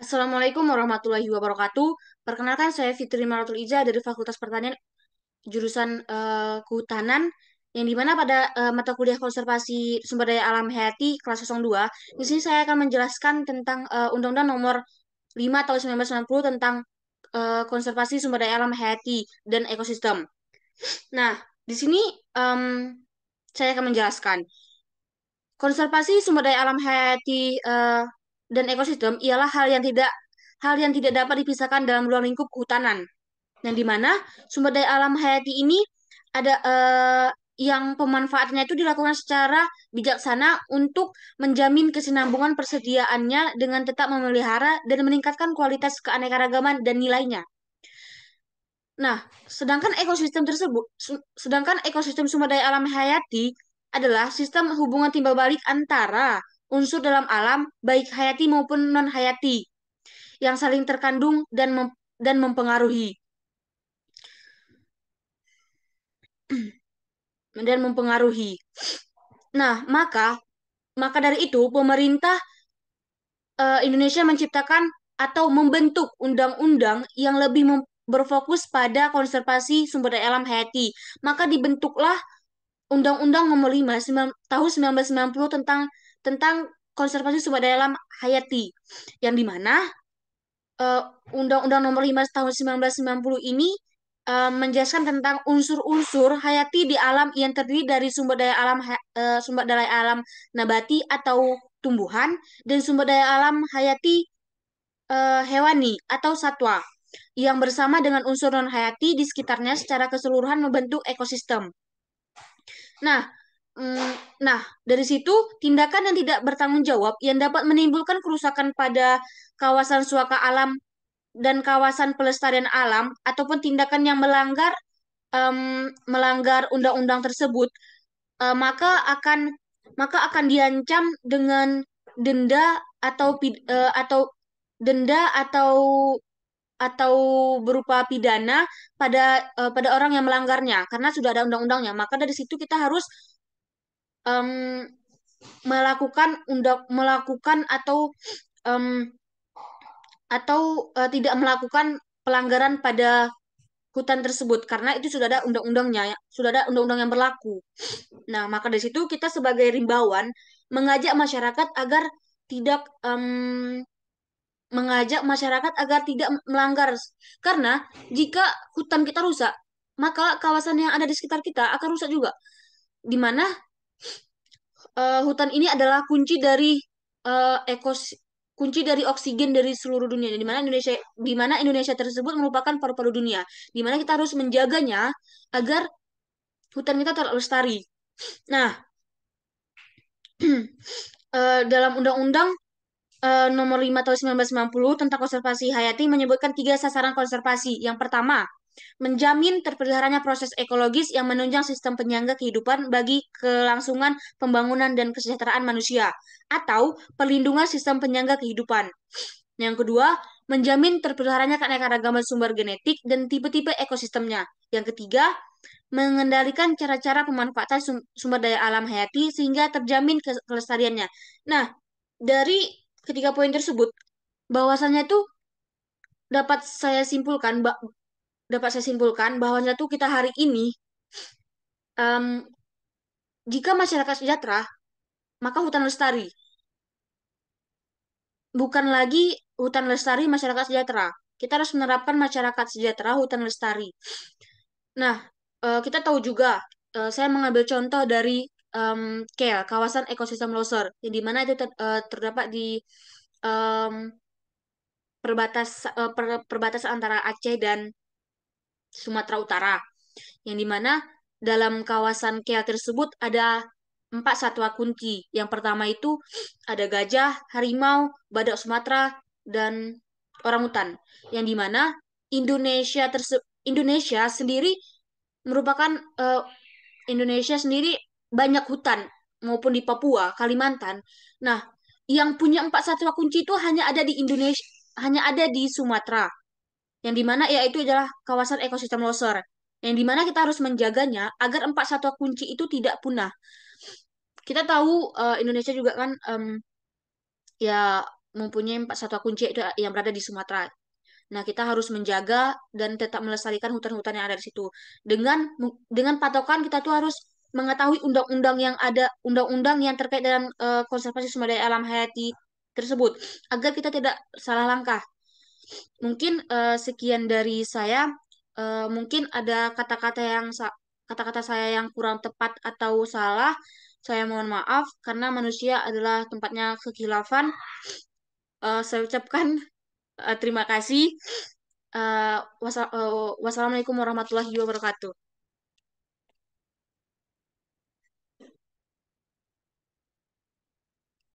Assalamualaikum warahmatullahi wabarakatuh. Perkenalkan saya Fitri Maratul Iza dari Fakultas Pertanian jurusan Kehutanan yang dimana pada mata kuliah konservasi sumber daya alam hayati kelas 02. Di sini saya akan menjelaskan tentang Undang-Undang Nomor 5 Tahun 1990 tentang konservasi sumber daya alam hayati dan ekosistem. Nah, di sini em, saya akan menjelaskan konservasi sumber daya alam hayati dan ekosistem ialah hal yang tidak dapat dipisahkan dalam ruang lingkup kehutanan. Yang di mana sumber daya alam hayati ini ada yang pemanfaatannya itu dilakukan secara bijaksana untuk menjamin kesinambungan persediaannya dengan tetap memelihara dan meningkatkan kualitas keanekaragaman dan nilainya. Nah, sedangkan ekosistem sumber daya alam hayati adalah sistem hubungan timbal balik antara unsur dalam alam, baik hayati maupun non-hayati, yang saling terkandung dan mempengaruhi. Dan mempengaruhi. Nah, maka dari itu pemerintah Indonesia menciptakan atau membentuk undang-undang yang lebih berfokus pada konservasi sumber daya alam hayati. Maka dibentuklah Undang-Undang Nomor 5 Tahun 1990 tentang konservasi sumber daya alam hayati, yang dimana eh, Undang-Undang Nomor 5 Tahun 1990 ini menjelaskan tentang unsur-unsur hayati di alam yang terdiri dari sumber daya alam nabati atau tumbuhan dan sumber daya alam hayati hewani atau satwa yang bersama dengan unsur non hayati di sekitarnya secara keseluruhan membentuk ekosistem. Nah, nah, dari situ tindakan yang tidak bertanggung jawab yang dapat menimbulkan kerusakan pada kawasan suaka alam dan kawasan pelestarian alam ataupun tindakan yang melanggar undang-undang tersebut, eh, maka akan maka akan diancam dengan denda atau denda atau berupa pidana pada orang yang melanggarnya karena sudah ada undang-undangnya. Maka dari situ kita harus em, melakukan em, tidak melakukan pelanggaran pada hutan tersebut karena itu sudah ada undang-undangnya, ya. Sudah ada undang-undang yang berlaku. Nah, maka dari situ kita sebagai rimbawan mengajak masyarakat agar tidak melanggar. Karena jika hutan kita rusak, maka kawasan yang ada di sekitar kita akan rusak juga. Di mana hutan ini adalah eh, ekos kunci dari oksigen dari seluruh dunia. Di mana Indonesia tersebut merupakan paru-paru dunia. Di mana kita harus menjaganya agar hutan kita tetap lestari. Nah, dalam Undang-Undang Nomor 5 Tahun 1990 tentang konservasi hayati menyebutkan tiga sasaran konservasi. Yang pertama, menjamin terpeliharanya proses ekologis yang menunjang sistem penyangga kehidupan bagi kelangsungan pembangunan dan kesejahteraan manusia, atau perlindungan sistem penyangga kehidupan. Yang kedua, menjamin terpeliharanya keanekaragaman sumber genetik dan tipe-tipe ekosistemnya. Yang ketiga, mengendalikan cara-cara pemanfaatan sumber daya alam hayati sehingga terjamin kelestariannya. Nah, dari ketiga poin tersebut, bahwasannya tuh dapat saya simpulkan, bahwasanya tuh kita hari ini, em, jika masyarakat sejahtera, maka hutan lestari. Bukan lagi hutan lestari masyarakat sejahtera. Kita harus menerapkan masyarakat sejahtera hutan lestari. Nah, kita tahu juga, saya mengambil contoh dari KEL, kawasan ekosistem Loser, yang dimana itu terdapat di em, perbatasan antara Aceh dan Sumatera Utara, yang dimana dalam kawasan KEL tersebut ada 4 satwa kunci. Yang pertama itu ada gajah, harimau, badak Sumatera, dan orangutan. Yang dimana Indonesia sendiri merupakan eh, Indonesia sendiri banyak hutan maupun di Papua, Kalimantan. Nah, yang punya 4 satwa kunci itu hanya ada di Sumatera, yang dimana yaitu adalah kawasan ekosistem loser, yang dimana kita harus menjaganya agar 4 satwa kunci itu tidak punah. Kita tahu Indonesia juga kan ya mempunyai empat satwa kunci itu yang berada di Sumatera. Nah, kita harus menjaga dan tetap melestarikan hutan-hutan yang ada di situ. Dengan patokan kita tuh harus mengetahui undang-undang yang ada, undang-undang yang terkait dengan konservasi sumber daya alam hayati tersebut, agar kita tidak salah langkah. Mungkin sekian dari saya. Mungkin ada kata-kata saya yang kurang tepat atau salah. Saya mohon maaf karena manusia adalah tempatnya kekhilafan. Saya ucapkan terima kasih. Wassalamualaikum warahmatullahi wabarakatuh.